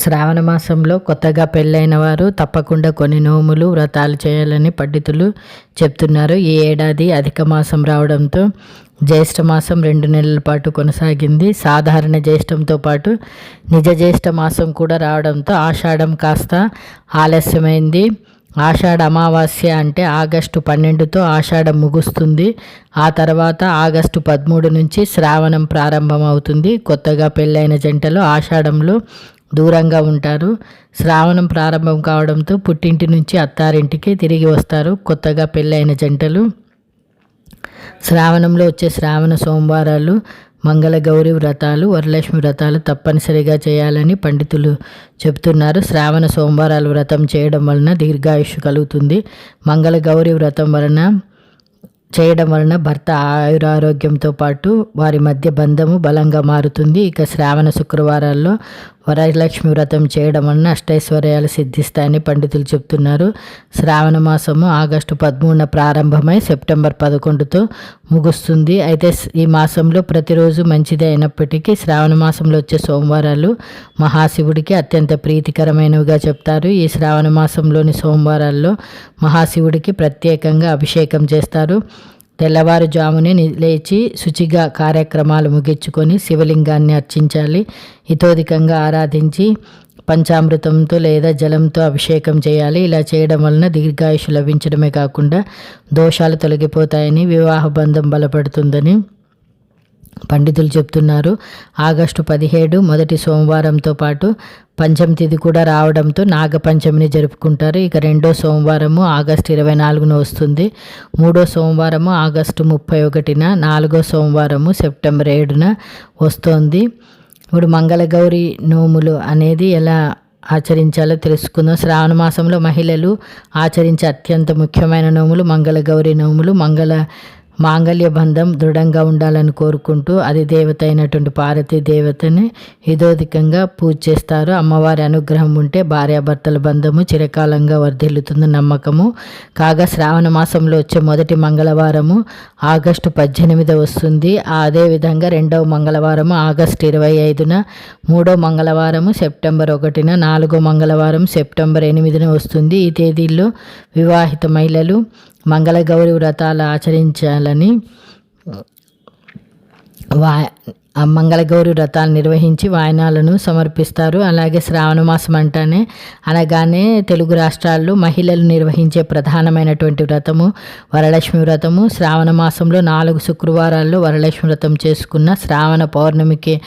శ్రావణ మాసంలో కొత్తగా పెళ్ళైన వారు తప్పకుండా కొన్ని నోములు వ్రతాలు చేయాలని పండితులు చెప్తున్నారు. ఈ ఏడాది అధిక మాసం రావడంతో జ్యేష్ఠ మాసం 2 నెలల పాటు కొనసాగింది. సాధారణ జ్యేష్ఠంతో పాటు నిజ జ్యేష్ఠ మాసం కూడా రావడంతో ఆషాఢం కాస్త ఆలస్యమైంది. ఆషాఢ అమావాస్య అంటే ఆగస్టు 12తో ఆషాఢం ముగుస్తుంది. ఆ తర్వాత ఆగస్టు 13 నుంచి శ్రావణం ప్రారంభమవుతుంది. కొత్తగా పెళ్ళైన జంటలు ఆషాఢంలో దూరంగా ఉంటారు. శ్రావణం ప్రారంభం కావడంతో పుట్టింటి నుంచి అత్తారింటికి తిరిగి వస్తారు కొత్తగా పెళ్ళైన జంటలు. శ్రావణంలో వచ్చే శ్రావణ సోమవారాలు మంగళ గౌరి వ్రతాలు, వరలక్ష్మి వ్రతాలు తప్పనిసరిగా చేయాలని పండితులు చెబుతున్నారు. శ్రావణ సోమవారాలు వ్రతం చేయడం వలన దీర్ఘాయుష్షు కలుగుతుంది. మంగళ గౌరి వ్రతం చేయడం వలన భర్త ఆయురారోగ్యంతో పాటు వారి మధ్య బంధము బలంగా మారుతుంది. ఇక శ్రావణ శుక్రవారాల్లో వరలక్ష్మి వ్రతం చేయడం వలన అష్టైశ్వర్యాలు సిద్ధిస్తాయని పండితులు చెప్తున్నారు. శ్రావణ మాసము ఆగస్టు 13న ప్రారంభమై సెప్టెంబర్ 11తో ముగుస్తుంది. అయితే ఈ మాసంలో ప్రతిరోజు మంచిదే అయినప్పటికీ శ్రావణ మాసంలో వచ్చే సోమవారాలు మహాశివుడికి అత్యంత ప్రీతికరమైనవిగా చెప్తారు. ఈ శ్రావణ మాసంలోని సోమవారాల్లో మహాశివుడికి ప్రత్యేకంగా అభిషేకం చేస్తారు. తెల్లవారుజామునే లేచి శుచిగా కార్యక్రమాలు ముగించుకొని శివలింగాన్ని అర్చించాలి. హితోధికంగా ఆరాధించి పంచామృతంతో లేదా జలంతో అభిషేకం చేయాలి. ఇలా చేయడం వలన దీర్ఘాయుషు లభించడమే కాకుండా దోషాలు తొలగిపోతాయని, వివాహ బంధం బలపడుతుందని పండితులు చెప్తున్నారు. ఆగస్టు 17 మొదటి సోమవారంతో పాటు పంచమి తిథి కూడా రావడంతో నాగపంచమిని జరుపుకుంటారు. ఇక రెండో సోమవారము ఆగస్టు 24న వస్తుంది. మూడో సోమవారము ఆగస్టు 31న, నాలుగో సోమవారము సెప్టెంబర్ 7న వస్తోంది. ఇప్పుడు మంగళగౌరి నోములు అనేది ఎలా ఆచరించాలో తెలుసుకుందాం. శ్రావణ మాసంలో మహిళలు ఆచరించే అత్యంత ముఖ్యమైన నోములు మంగళగౌరి నోములు. మాంగళ్య బంధం దృఢంగా ఉండాలని కోరుకుంటూ అది దేవత అయినటువంటి పార్వతీ దేవతని హితోధికంగా పూజ చేస్తారు. అమ్మవారి అనుగ్రహం ఉంటే భార్యాభర్తల బంధము చిరకాలంగా వర్ధిల్లుతుందని నమ్మకము. కాగా శ్రావణ మాసంలో వచ్చే మొదటి మంగళవారము ఆగస్టు 18 వస్తుంది. అదేవిధంగా రెండవ మంగళవారము ఆగస్టు 25న, మూడో మంగళవారము సెప్టెంబర్ 1న, నాలుగో మంగళవారం సెప్టెంబర్ 8న వస్తుంది. ఈ తేదీల్లో వివాహిత మహిళలు మంగళగౌరి వ్రతాలు ఆచరించాలని మంగళగౌరి వ్రతాలు నిర్వహించి వాయనాలను సమర్పిస్తారు. అలాగే శ్రావణ మాసం అనగానే తెలుగు రాష్ట్రాల్లో మహిళలు నిర్వహించే ప్రధానమైనటువంటి వ్రతము వరలక్ష్మి వ్రతము. శ్రావణ మాసంలో 4 శుక్రవారాల్లో వరలక్ష్మి వ్రతం చేసుకున్న శ్రావణ పౌర్ణమికి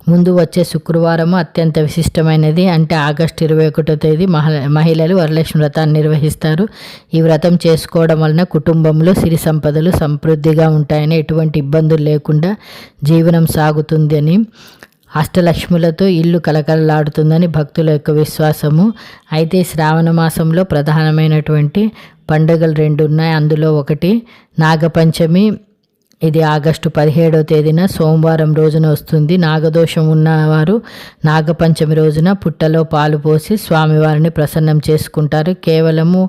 ముందు వచ్చే శుక్రవారము అత్యంత విశిష్టమైనది. అంటే ఆగస్టు 21వ తేదీ మహిళలు వరలక్ష్మి వ్రతాన్ని నిర్వహిస్తారు. ఈ వ్రతం చేసుకోవడం వలన కుటుంబంలో సిరి సంపదలు సమృద్ధిగా ఉంటాయని, ఎటువంటి ఇబ్బందులు లేకుండా జీవనం సాగుతుందని, అష్టలక్ష్ములతో ఇల్లు కలకలలాడుతుందని భక్తుల యొక్క విశ్వాసము. అయితే శ్రావణ మాసంలో ప్రధానమైనటువంటి పండుగలు 2 ఉన్నాయి. అందులో ఒకటి నాగపంచమి. ఇది ఆగస్టు 17వ తేదీన సోమవారం రోజున వస్తుంది. నాగదోషం ఉన్నవారు నాగపంచమి రోజున పుట్టలో పాలు పోసి స్వామివారిని ప్రసన్నం చేసుకుంటారు. కేవలము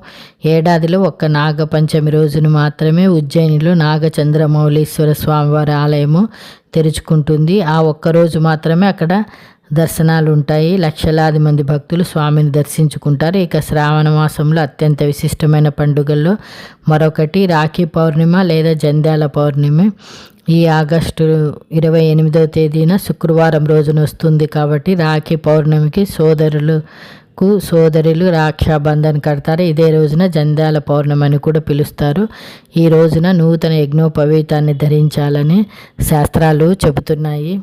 ఏడాదిలో ఒక్క నాగపంచమి రోజున మాత్రమే ఉజ్జయినిలో నాగచంద్రమౌళీశ్వర స్వామివారి ఆలయము తెరుచుకుంటుంది. ఆ ఒక్కరోజు మాత్రమే అక్కడ దర్శనాలు ఉంటాయి. లక్షలాది మంది భక్తులు స్వామిని దర్శించుకుంటారు. ఇక శ్రావణ మాసంలో అత్యంత విశిష్టమైన పండుగల్లో మరొకటి రాఖీ పౌర్ణిమ లేదా జంధ్యాల పౌర్ణమి. ఈ ఆగస్టు 28వ తేదీన శుక్రవారం రోజున వస్తుంది కాబట్టి రాఖీ పౌర్ణమికి సోదరులు రాక్షాబంధన్ కడతారు. ఇదే రోజున జంధ్యాల పౌర్ణమి అని కూడా పిలుస్తారు. ఈ రోజున నూతన యజ్ఞోపవీతాన్ని ధరించాలని శాస్త్రాలు చెబుతున్నాయి.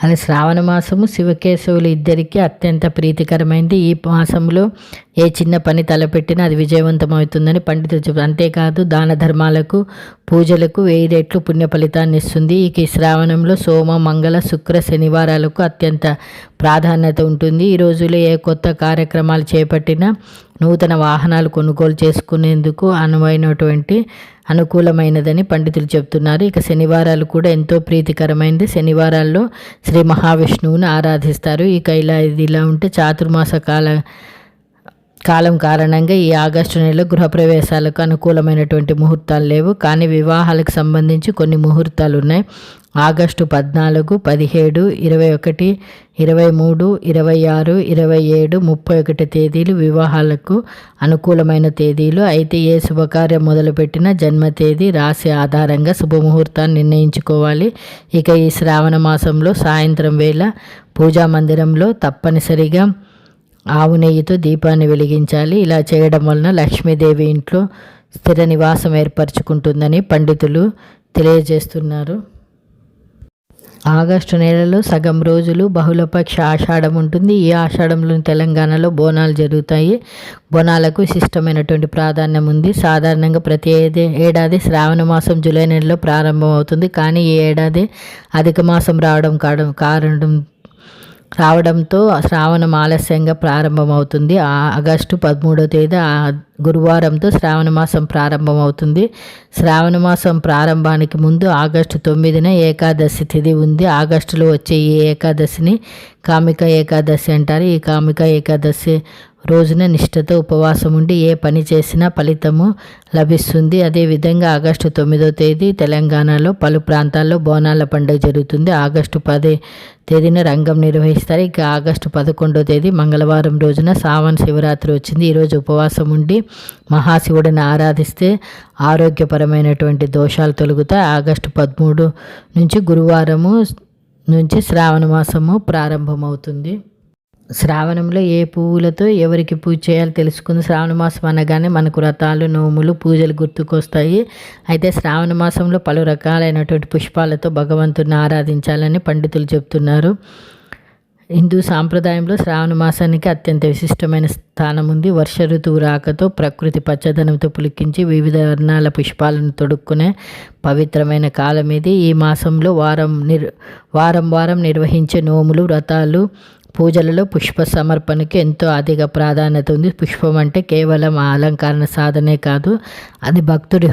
అది శ్రావణ మాసము శివకేశవులు ఇద్దరికీ అత్యంత ప్రీతికరమైంది. ఈ మాసంలో ఏ చిన్న పని తలపెట్టినా అది విజయవంతమవుతుందని పండితులు చెబుతారు. అంతేకాదు దాన ధర్మాలకు, పూజలకు 1000 రెట్లు పుణ్య ఫలితాన్ని ఇస్తుంది. ఈ శ్రావణంలో సోమ, మంగళ, శుక్ర, శనివారాలకు అత్యంత ప్రాధాన్యత ఉంటుంది. ఈ రోజుల్లో ఏ కొత్త కార్యక్రమాలు చేపట్టినా, నూతన వాహనాలు కొనుగోలు చేసుకునేందుకు అనుకూలమైనదని పండితులు చెప్తున్నారు. ఇక శనివారాలు కూడా ఎంతో ప్రీతికరమైనది. శనివారాల్లో శ్రీ మహావిష్ణువుని ఆరాధిస్తారు. ఇక ఇలా ఉంటే చాతుర్మాస కాల కాలం కారణంగా ఈ ఆగస్టు నెలలో గృహప్రవేశాలకు అనుకూలమైనటువంటి ముహూర్తాలు లేవు. కానీ వివాహాలకు సంబంధించి కొన్ని ముహూర్తాలు ఉన్నాయి. ఆగస్టు 14, 17, 21, 23, 26, 27, 31 తేదీలు వివాహాలకు అనుకూలమైన తేదీలు. అయితే ఏ శుభకార్యం మొదలుపెట్టినా జన్మ తేదీ, రాశి ఆధారంగా శుభముహూర్తాన్ని నిర్ణయించుకోవాలి. ఇక ఈ శ్రావణ మాసంలో సాయంత్రం వేళ పూజా మందిరంలో తప్పనిసరిగా ఆవు నెయ్యితో దీపాన్ని వెలిగించాలి. ఇలా చేయడం వలన లక్ష్మీదేవి ఇంట్లో స్థిర నివాసం ఏర్పరచుకుంటుందని పండితులు తెలియజేస్తున్నారు. ఆగస్టు నెలలో సగం రోజులు బహుళపక్ష ఆషాఢం ఉంటుంది. ఈ ఆషాఢంలో తెలంగాణలో బోనాలు జరుగుతాయి. బోనాలకు విశిష్టమైనటువంటి ప్రాధాన్యం ఉంది. సాధారణంగా ప్రతి ఏడాది శ్రావణ మాసం జూలై నెలలో ప్రారంభం అవుతుంది. కానీ ఈ ఏడాది అధిక మాసం రావడంతో శ్రావణం ఆలస్యంగా ప్రారంభమవుతుంది. ఆగస్టు 13వ తేదీ గురువారంతో శ్రావణ మాసం ప్రారంభమవుతుంది. శ్రావణ మాసం ప్రారంభానికి ముందు ఆగస్టు 9న ఏకాదశి తిథి ఉంది. ఆగస్టులో వచ్చే ఈ ఏకాదశిని కామిక ఏకాదశి అంటారు. ఈ కామిక ఏకాదశి రోజున నిష్ఠతో ఉపవాసం ఉండి ఏ పని చేసినా ఫలితము లభిస్తుంది. అదేవిధంగా ఆగస్టు 9వ తేదీ తెలంగాణలో పలు ప్రాంతాల్లో బోనాల పండుగ జరుగుతుంది. ఆగస్టు 10వ తేదీన రంగం నిర్వహిస్తారు. ఇక ఆగస్టు 11వ తేదీ మంగళవారం రోజున శ్రావణ శివరాత్రి వచ్చింది. ఈరోజు ఉపవాసం ఉండి మహాశివుడిని ఆరాధిస్తే ఆరోగ్యపరమైనటువంటి దోషాలు తొలగుతాయి. ఆగస్టు 13 నుంచి గురువారము నుంచి శ్రావణ మాసము ప్రారంభమవుతుంది. శ్రావణంలో ఏ పువ్వులతో ఎవరికి పూజ చేయాలో తెలుసుకుంది. శ్రావణ మాసం అనగానే మనకు వ్రతాలు, నోములు, పూజలు గుర్తుకొస్తాయి. అయితే శ్రావణ మాసంలో పలు రకాలైనటువంటి పుష్పాలతో భగవంతుని ఆరాధించాలని పండితులు చెప్తున్నారు. హిందూ సాంప్రదాయంలో శ్రావణ మాసానికి అత్యంత విశిష్టమైన స్థానం ఉంది. వర్ష ఋతువు రాకతో ప్రకృతి పచ్చదనంతో పులికించి వివిధ వర్ణాల పుష్పాలను తొడుక్కునే పవిత్రమైన కాలం ఇది. ఈ మాసంలో వారం నిర్వహించే నోములు, వ్రతాలు, పూజలలో పుష్ప సమర్పణకి ఎంతో అధిక ప్రాధాన్యత ఉంది. పుష్పం అంటే కేవలం అలంకరణ సాధనే కాదు, అది భక్తుడి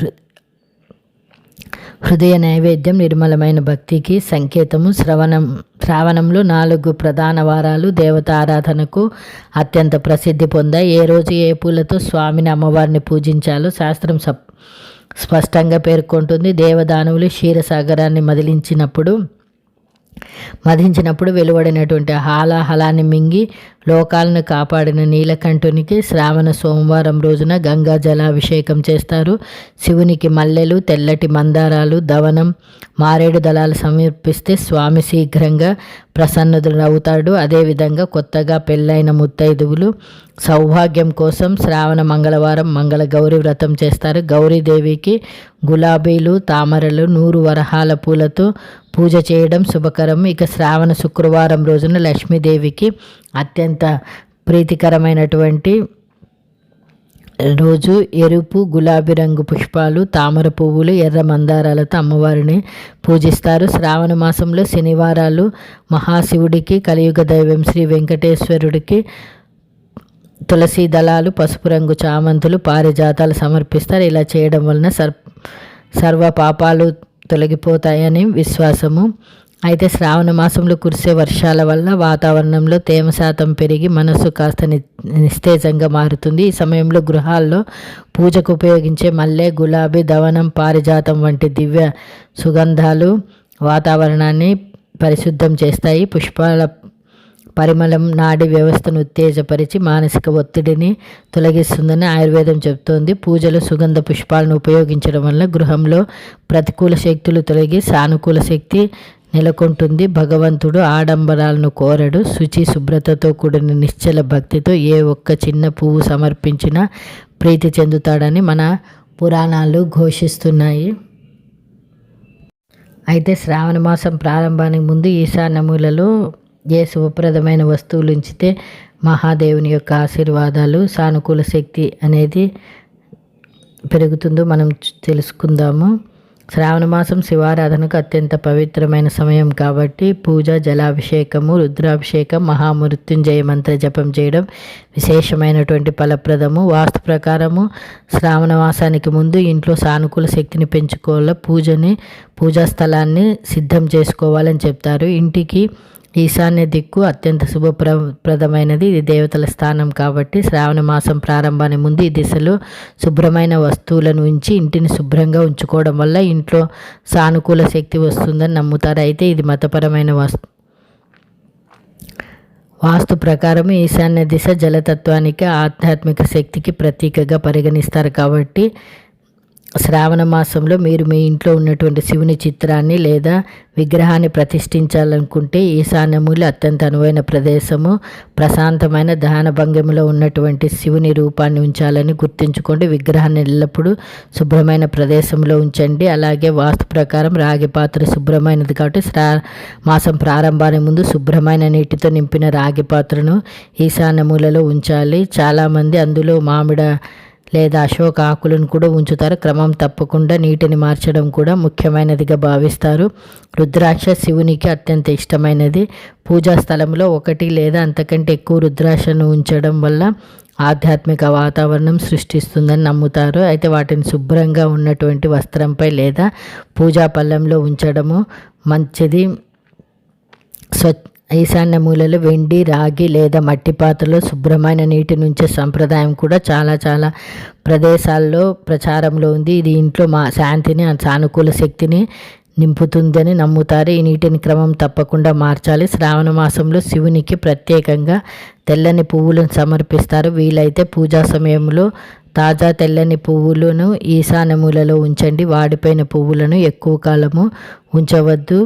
హృదయ నైవేద్యం, నిర్మలమైన భక్తికి సంకేతము. శ్రావణంలో 4 ప్రధాన వారాలు దేవత ఆరాధనకు అత్యంత ప్రసిద్ధి పొందాయి. ఏ రోజు ఏ పూలతో స్వామిని, అమ్మవారిని పూజించాలో శాస్త్రం స్పష్టంగా పేర్కొంటుంది. దేవదానవులు క్షీరసాగరాన్ని మదించినప్పుడు వెలువడినటువంటి హాలాహలాన్ని మింగి లోకాలను కాపాడిన నీలకంఠునికి శ్రావణ సోమవారం రోజున గంగా జలాభిషేకం చేస్తారు. శివునికి మల్లెలు, తెల్లటి మందారాలు, దవనం, మారేడు దళాలు సమర్పిస్తే స్వామి శీఘ్రంగా ప్రసన్నుడవుతాడు. అదేవిధంగా కొత్తగా పెళ్ళైన ముత్తైదువులు సౌభాగ్యం కోసం శ్రావణ మంగళవారం మంగళ గౌరీ వ్రతం చేస్తారు. గౌరీదేవికి గులాబీలు, తామరలు, 100 వరహాల పూలతో పూజ చేయడం శుభకరం. ఇక శ్రావణ శుక్రవారం రోజున లక్ష్మీదేవికి అత్యంత ప్రీతికరమైనటువంటి రోజు. ఎరుపు, గులాబీ రంగు పుష్పాలు, తామర పువ్వులు, ఎర్ర మందారాలతో అమ్మవారిని పూజిస్తారు. శ్రావణ మాసంలో శనివారాలు మహాశివుడికి, కలియుగ దైవం శ్రీ వెంకటేశ్వరుడికి తులసి దళాలు, పసుపు రంగు చామంతులు, పారిజాతాలు సమర్పిస్తారు. ఇలా చేయడం వలన సర్వ పాపాలు తొలగిపోతాయని విశ్వాసము. అయితే శ్రావణ మాసంలో కురిసే వర్షాల వల్ల వాతావరణంలో తేమ శాతం పెరిగి మనసు కాస్త నిస్తేజంగా మారుతుంది. ఈ సమయంలో గృహాల్లో పూజకు ఉపయోగించే మల్లె, గులాబీ, దవనం, పారిజాతం వంటి దివ్య సుగంధాలు వాతావరణాన్ని పరిశుద్ధం చేస్తాయి. పుష్పాల పరిమళం నాడీ వ్యవస్థను ఉత్తేజపరిచి మానసిక ఒత్తిడిని తొలగిస్తుందని ఆయుర్వేదం చెబుతోంది. పూజలు సుగంధ పుష్పాలను ఉపయోగించడం వల్ల గృహంలో ప్రతికూల శక్తులు తొలగి సానుకూల శక్తి నెలకొంటుంది. భగవంతుడు ఆడంబరాలను కోరడు. శుచి, శుభ్రతతో కూడిన నిశ్చల భక్తితో ఏ ఒక్క చిన్న పువ్వు సమర్పించినా ప్రీతి చెందుతాడని మన పురాణాలు ఘోషిస్తున్నాయి. అయితే శ్రావణ మాసం ప్రారంభానికి ముందు ఈశాన్య మూలలో ఏ శుభప్రదమైన వస్తువులు ఉంచితే మహాదేవుని యొక్క ఆశీర్వాదాలు, సానుకూల శక్తి అనేది పెరుగుతుందో మనం తెలుసుకుందాము. శ్రావణ మాసం శివారాధనకు అత్యంత పవిత్రమైన సమయం కాబట్టి పూజ, జలాభిషేకము, రుద్రాభిషేకం, మహామృత్యుంజయ మంత్ర జపం చేయడం విశేషమైనటువంటి ఫలప్రదము. వాస్తు ప్రకారము శ్రావణ మాసానికి ముందు ఇంట్లో సానుకూల శక్తిని పెంచుకోవాలి. పూజా స్థలాన్ని సిద్ధం చేసుకోవాలని చెప్తారు. ఇంటికి ఈశాన్య దిక్కు అత్యంత శుభప్రదమైనది. ఇది దేవతల స్థానం కాబట్టి శ్రావణ మాసం ప్రారంభానికి ముందు ఈ దిశలో శుభ్రమైన వస్తువులను ఉంచి ఇంటిని శుభ్రంగా ఉంచుకోవడం వల్ల ఇంట్లో సానుకూల శక్తి వస్తుందని నమ్ముతారు. అయితే ఇది మతపరమైన వాస్తు ప్రకారం ఈశాన్య దిశ జలతత్వానికి ఆధ్యాత్మిక శక్తికి ప్రతీకగా పరిగణిస్తారు. కాబట్టి శ్రావణ మాసంలో మీరు మీ ఇంట్లో ఉన్నటువంటి శివుని చిత్రాన్ని లేదా విగ్రహాన్ని ప్రతిష్ఠించాలనుకుంటే ఈశాన్యమూల అత్యంత అనువైన ప్రదేశము. ప్రశాంతమైన దహన భంగిమలో ఉన్నటువంటి శివుని రూపాన్ని ఉంచాలని గుర్తుంచుకోండి. విగ్రహాన్ని ఎల్లప్పుడూ శుభ్రమైన ప్రదేశంలో ఉంచండి. అలాగే వాస్తు ప్రకారం రాగి పాత్ర శుభ్రమైనది కాబట్టి మాసం ప్రారంభానికి ముందు శుభ్రమైన నీటితో నింపిన రాగి పాత్రను ఈశాన్యమూలలో ఉంచాలి. చాలామంది అందులో మామిడి లేదా అశోక ఆకులను కూడా ఉంచుతారు. క్రమం తప్పకుండా నీటిని మార్చడం కూడా ముఖ్యమైనదిగా భావిస్తారు. రుద్రాక్ష శివునికి అత్యంత ఇష్టమైనది. పూజా స్థలంలో 1 లేదా అంతకంటే ఎక్కువ రుద్రాక్షను ఉంచడం వల్ల ఆధ్యాత్మిక వాతావరణం సృష్టిస్తుందని నమ్ముతారు. అయితే వాటిని శుభ్రంగా ఉన్నటువంటి వస్త్రంపై లేదా పూజా పళ్ళెంలో ఉంచడము మంచిది. ఈశాన్య మూలలో వెండి, రాగి లేదా మట్టి పాత్రలో శుభ్రమైన నీటి నుంచే సంప్రదాయం కూడా చాలా ప్రదేశాల్లో ప్రచారంలో ఉంది. ఇది ఇంట్లో శాంతిని, సానుకూల శక్తిని నింపుతుందని నమ్ముతారు. ఈ నీటిని క్రమం తప్పకుండా మార్చాలి. శ్రావణ మాసంలో శివునికి ప్రత్యేకంగా తెల్లని పువ్వులను సమర్పిస్తారు. వీలైతే పూజా సమయంలో తాజా తెల్లని పువ్వులను ఈశాన్యమూలలో ఉంచండి. వాడిపోయిన పువ్వులను ఎక్కువ కాలము ఉంచవద్దు.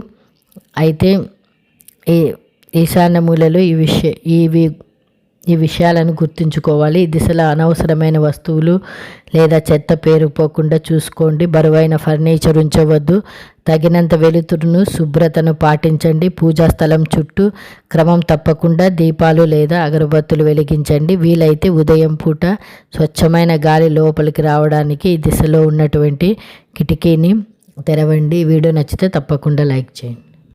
అయితే ఈశాన్యమూలలో ఈ విషయాలను గుర్తుంచుకోవాలి. ఈ దిశలో అనవసరమైన వస్తువులు లేదా చెత్త పేరుపోకుండా చూసుకోండి. బరువైన ఫర్నిచర్ ఉంచవద్దు. తగినంత వెలుతురును, శుభ్రతను పాటించండి. పూజా స్థలం చుట్టూ క్రమం తప్పకుండా దీపాలు లేదా అగరబత్తులు వెలిగించండి. వీలైతే ఉదయం పూట స్వచ్ఛమైన గాలి లోపలికి రావడానికి ఈ దిశలో ఉన్నటువంటి కిటికీని తెరవండి. ఈ వీడియో నచ్చితే తప్పకుండా లైక్ చేయండి.